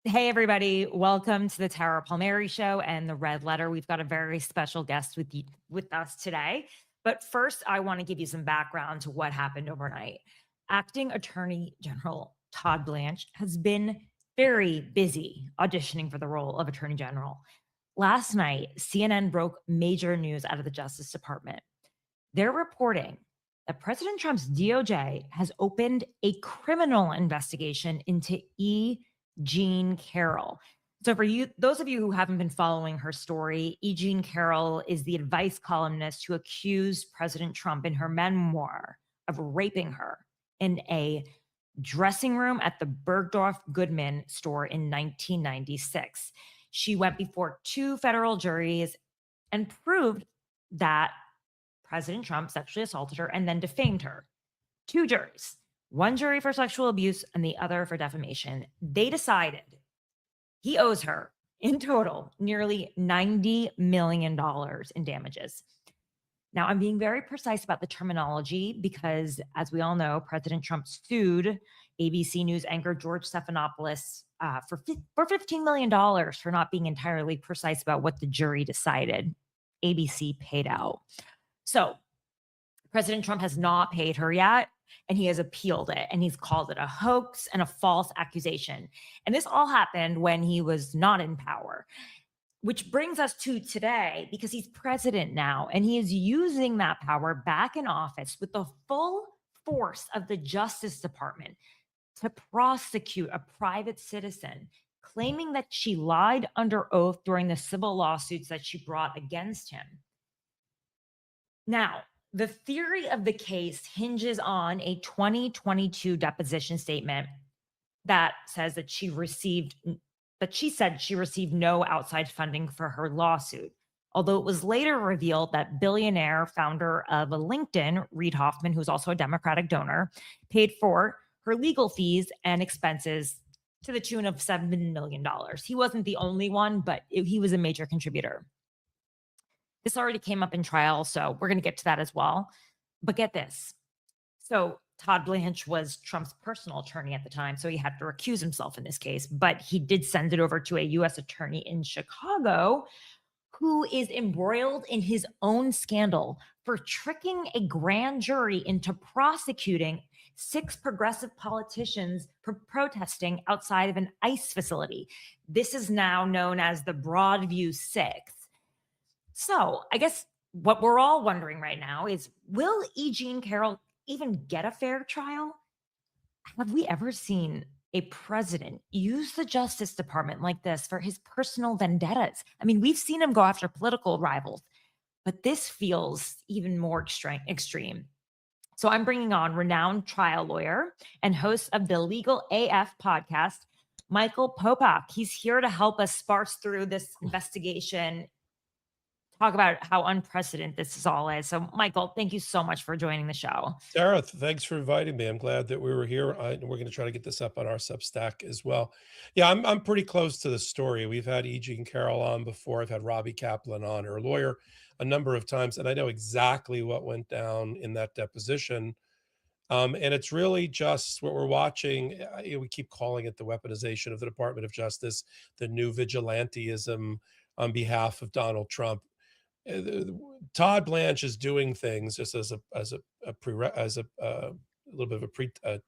Hey, everybody. Welcome to the Tara Palmieri Show and the Red Letter. We've got a very special guest with us today. But first, I want to give you some background to what happened overnight. Acting Attorney General Todd Blanche has been very busy auditioning for the role of Attorney General. Last night, CNN broke major news out of the Justice Department. They're reporting that President Trump's DOJ has opened a criminal investigation into Jean Carroll. So, for you, those of you who haven't been following her story, Jean Carroll is the advice columnist who accused President Trump in her memoir of raping her in a dressing room at the Bergdorf Goodman store in 1996. She went before two federal juries and proved that President Trump sexually assaulted her and then defamed her. Two juries, one jury for sexual abuse and the other for defamation. They decided he owes her in total nearly $90 million in damages. Now, I'm being very precise about the terminology because, as we all know, President Trump sued ABC News anchor George Stephanopoulos for $15 million for not being entirely precise about what the jury decided. ABC paid out. So, President Trump has not paid her yet, and he has appealed it, and he's called it a hoax and a false accusation. And this all happened when he was not in power, which brings us to today because he's president now, and he is using that power back in office with the full force of the Justice Department to prosecute a private citizen claiming that she lied under oath during the civil lawsuits that she brought against him. Now, the theory of the case hinges on a 2022 deposition statement that says that she said she received no outside funding for her lawsuit. Although it was later revealed that billionaire founder of LinkedIn, Reid Hoffman, who's also a Democratic donor, paid for her legal fees and expenses to the tune of $7 million. He wasn't the only one, but he was a major contributor. This already came up in trial, so we're going to get to that as well. But get this. So Todd Blanche was Trump's personal attorney at the time, so he had to recuse himself in this case, but he did send it over to a U.S. attorney in Chicago who is embroiled in his own scandal for tricking a grand jury into prosecuting 6 progressive politicians for protesting outside of an ICE facility. This is now known as the Broadview Six. So I guess what we're all wondering right now is, will Jean Carroll even get a fair trial? Have we ever seen a president use the Justice Department like this for his personal vendettas? I mean, we've seen him go after political rivals, but this feels even more extreme. So I'm bringing on renowned trial lawyer and host of the Legal AF podcast, Michael Popak. He's here to help us sparse through this investigation, talk about how unprecedented this all is. So, Michael, thank you so much for joining the show. Sarah, thanks for inviting me. I'm glad that we were here. We're going to try to get this up on our Substack as well. Yeah, I'm pretty close to the story. We've had Jean Carroll on before. I've had Robbie Kaplan on, her lawyer, a number of times, and I know exactly what went down in that deposition. And it's really just what we're watching. We keep calling it the weaponization of the Department of Justice, the new vigilantism on behalf of Donald Trump. Todd Blanche is doing things just as a little bit of a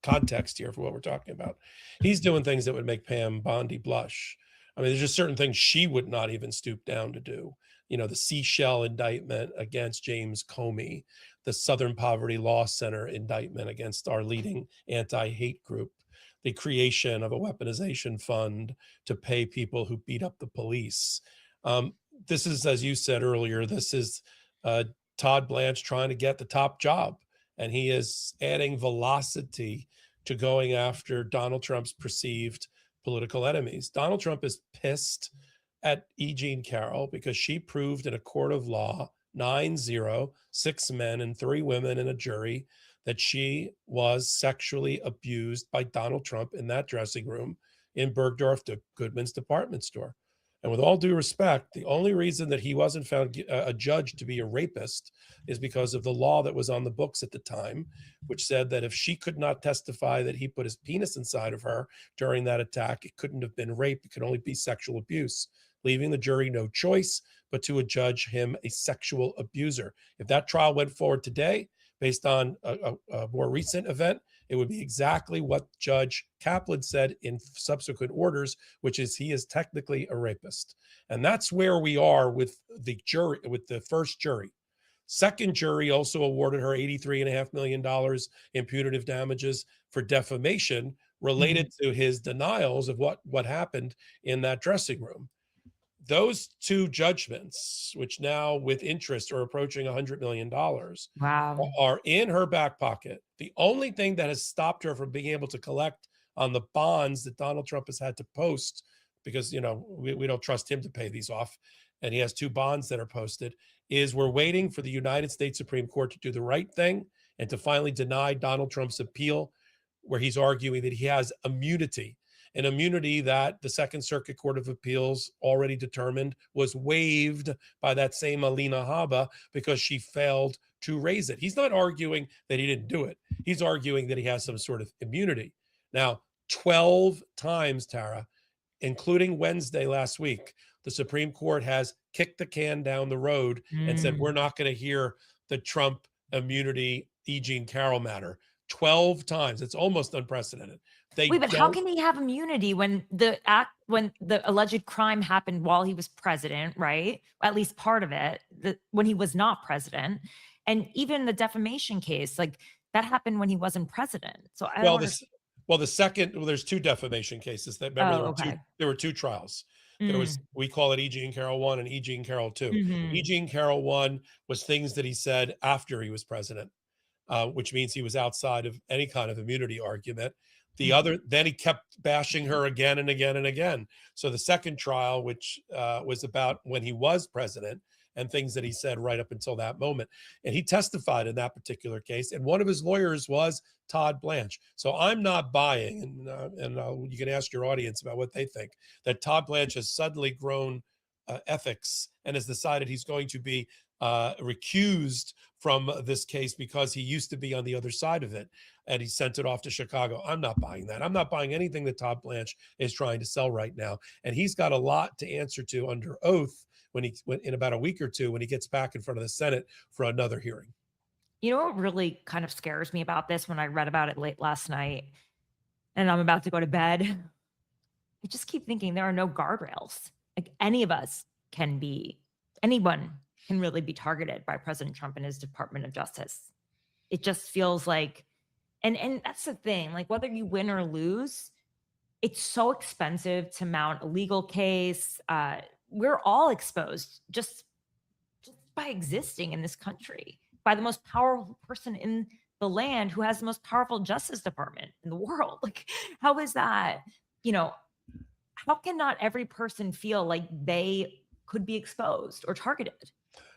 context here for what we're talking about. He's doing things that would make Pam Bondi blush. I mean, there's just certain things she would not even stoop down to do. You know, the Seashell indictment against James Comey, the Southern Poverty Law Center indictment against our leading anti-hate group, the creation of a weaponization fund to pay people who beat up the police. This is, as you said earlier, this is Todd Blanche trying to get the top job, and he is adding velocity to going after Donald Trump's perceived political enemies. Donald Trump is pissed at Jean Carroll because she proved in a court of law, 9-0, 6 men and 3 women in a jury, that she was sexually abused by Donald Trump in that dressing room in Bergdorf Goodman's department store. And with all due respect, the only reason that he wasn't found a judge to be a rapist is because of the law that was on the books at the time, which said that if she could not testify that he put his penis inside of her during that attack, it couldn't have been rape. It could only be sexual abuse, leaving the jury no choice but to adjudge him a sexual abuser. If that trial went forward today, based on a more recent event, it would be exactly what Judge Kaplan said in subsequent orders, which is he is technically a rapist. And that's where we are with the jury, with the first jury. Second jury also awarded her $83.5 million in punitive damages for defamation related to his denials of what happened in that dressing room. Those two judgments, which now with interest are approaching $100 million, Wow. are in her back pocket. The only thing that has stopped her from being able to collect on the bonds that Donald Trump has had to post, because we don't trust him to pay these off, and he has 2 bonds that are posted, is we're waiting for the United States Supreme Court to do the right thing and to finally deny Donald Trump's appeal, where he's arguing that he has immunity, an immunity that the Second Circuit Court of Appeals already determined was waived by that same Alina Habba because she failed to raise it. He's not arguing that he didn't do it. He's arguing that he has some sort of immunity. Now, 12 times, Tara, including Wednesday last week, the Supreme Court has kicked the can down the road and said, we're not going to hear the Trump immunity E. Jean Carroll matter. 12 times. It's almost unprecedented. Wait, but how can he have immunity when the alleged crime happened while he was president, right? At least part of it, when he was not president. And even the defamation case, like that happened when he wasn't president. So I don't there's 2 defamation cases that remember there were 2 trials. There was, we call it E. Jean Carroll 1 and E. Jean Carroll 2. E. Jean Carroll 1 was things that he said after he was president, which means he was outside of any kind of immunity argument. The other, then he kept bashing her again and again and again. So the second trial, which was about when he was president and things that he said right up until that moment. And he testified in that particular case. And one of his lawyers was Todd Blanche. So I'm not buying, and you can ask your audience about what they think, that Todd Blanche has suddenly grown ethics and has decided he's going to be recused from this case because he used to be on the other side of it and he sent it off to Chicago. I'm not buying that. I'm not buying anything that Todd Blanche is trying to sell right now. And he's got a lot to answer to under oath when in about a week or 2, when he gets back in front of the Senate for another hearing. You know what really kind of scares me about this when I read about it late last night and I'm about to go to bed? I just keep thinking there are no guardrails. Like anyone can really be targeted by President Trump and his Department of Justice. It just feels like, and that's the thing, like whether you win or lose, it's so expensive to mount a legal case. We're all exposed just by existing in this country, by the most powerful person in the land who has the most powerful Justice Department in the world. Like, how is that? How can not every person feel like they could be exposed or targeted?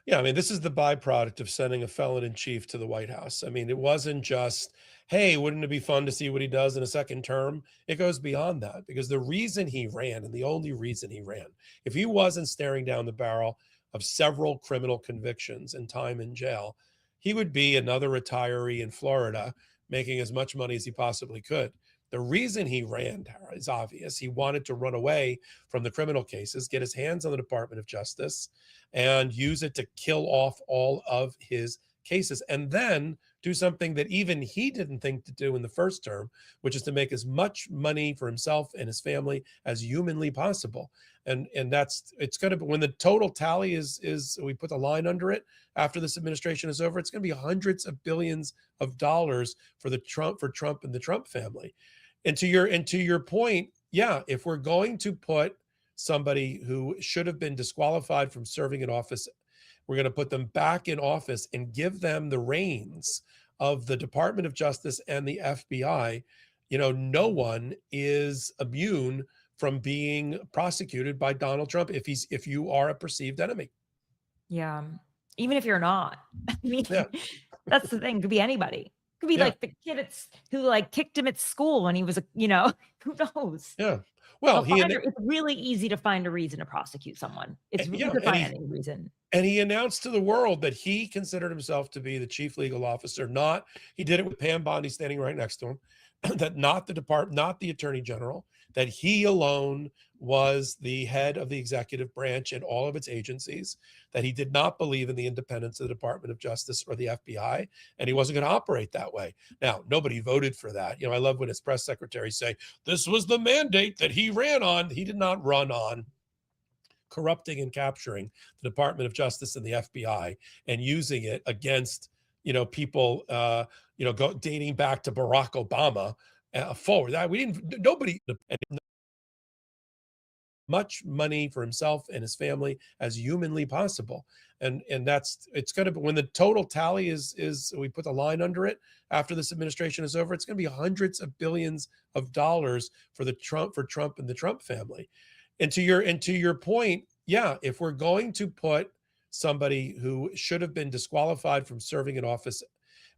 Yeah, I mean, this is the byproduct of sending a felon in chief to the White House. I mean, it wasn't just, hey, wouldn't it be fun to see what he does in a second term? It goes beyond that, because the reason he ran, and the only reason he ran, if he wasn't staring down the barrel of several criminal convictions and time in jail, he would be another retiree in Florida making as much money as he possibly could. The reason he ran, Tara, is obvious. He wanted to run away from the criminal cases, get his hands on the Department of Justice, and use it to kill off all of his cases, and then do something that even he didn't think to do in the first term, which is to make as much money for himself and his family as humanly possible. And it's going to be, when the total tally is we put the line under it after this administration is over, it's going to be hundreds of billions of dollars for Trump and the Trump family. And to your point, yeah, if we're going to put somebody who should have been disqualified from serving in office, we're going to put them back in office and give them the reins of the Department of Justice and the FBI. No one is immune from being prosecuted by Donald Trump if you are a perceived enemy. Yeah. Even if you're not. I mean, that's the thing. It could be anybody. Could be Yeah, like the kid who like kicked him at school when he was who knows? yeah. Well, They'll he find and a it's really easy to find a reason to prosecute someone. You yeah, could find any reason. and he announced to the world that he considered himself to be the chief legal officer. Not he did it with Pam Bondi standing right next to him. That not the attorney general. That he alone was the head of the executive branch and all of its agencies. That he did not believe in the independence of the Department of Justice or the FBI, and he wasn't going to operate that way. Now, nobody voted for that. I love when his press secretaries say this was the mandate that he ran on. He did not run on corrupting and capturing the Department of Justice and the FBI and using it against people dating back to Barack Obama forward. That we didn't nobody much money for himself and his family as humanly possible. And that's it's going to be when the total tally is we put the line under it after this administration is over, it's going to be hundreds of billions of dollars for Trump and the Trump family. And to your point, yeah, if we're going to put somebody who should have been disqualified from serving in office,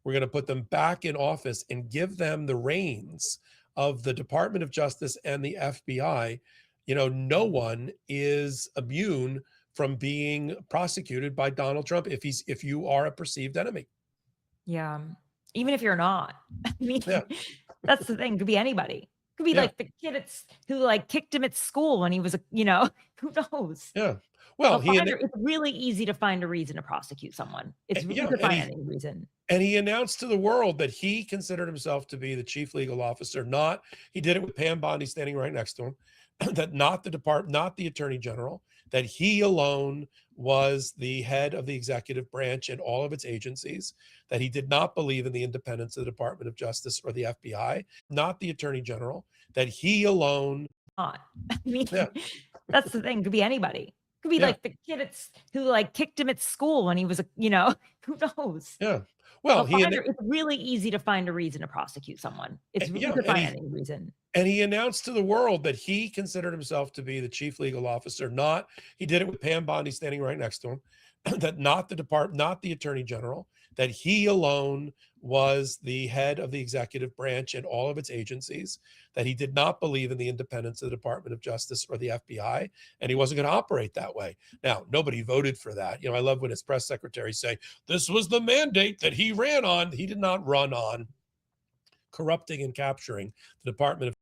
we're going to put them back in office and give them the reins of the Department of Justice and the FBI. No one is immune from being prosecuted by Donald Trump if you are a perceived enemy. Yeah. Even if you're not. I mean, Yeah, that's the thing. Could be anybody. Could be yeah, like the kid who like kicked him at school when he was who knows? yeah. Well, It's really easy to find a reason to prosecute someone. You yeah, could find any reason. and he announced to the world that he considered himself to be the chief legal officer. Not he did it with Pam Bondi standing right next to him. That not the attorney general. That he alone was the head of the executive branch and all of its agencies. That he did not believe in the independence of the Department of Justice or the FBI. Not the attorney general. That he alone. Not. I mean, Yeah, that's the thing. Could be anybody. Could be yeah, like the kid who like kicked him at school when he was who knows? yeah. Well, It's really easy to find a reason to prosecute someone. You yeah, could find any reason. and he announced to the world that he considered himself to be the chief legal officer. Not he did it with Pam Bondi standing right next to him. That not the attorney general. That he alone was the head of the executive branch and all of its agencies. That he did not believe in the independence of the Department of Justice or the FBI, and he wasn't going to operate that way. Now, nobody voted for that. I love when his press secretaries say this was the mandate that he ran on. He did not run on corrupting and capturing the Department of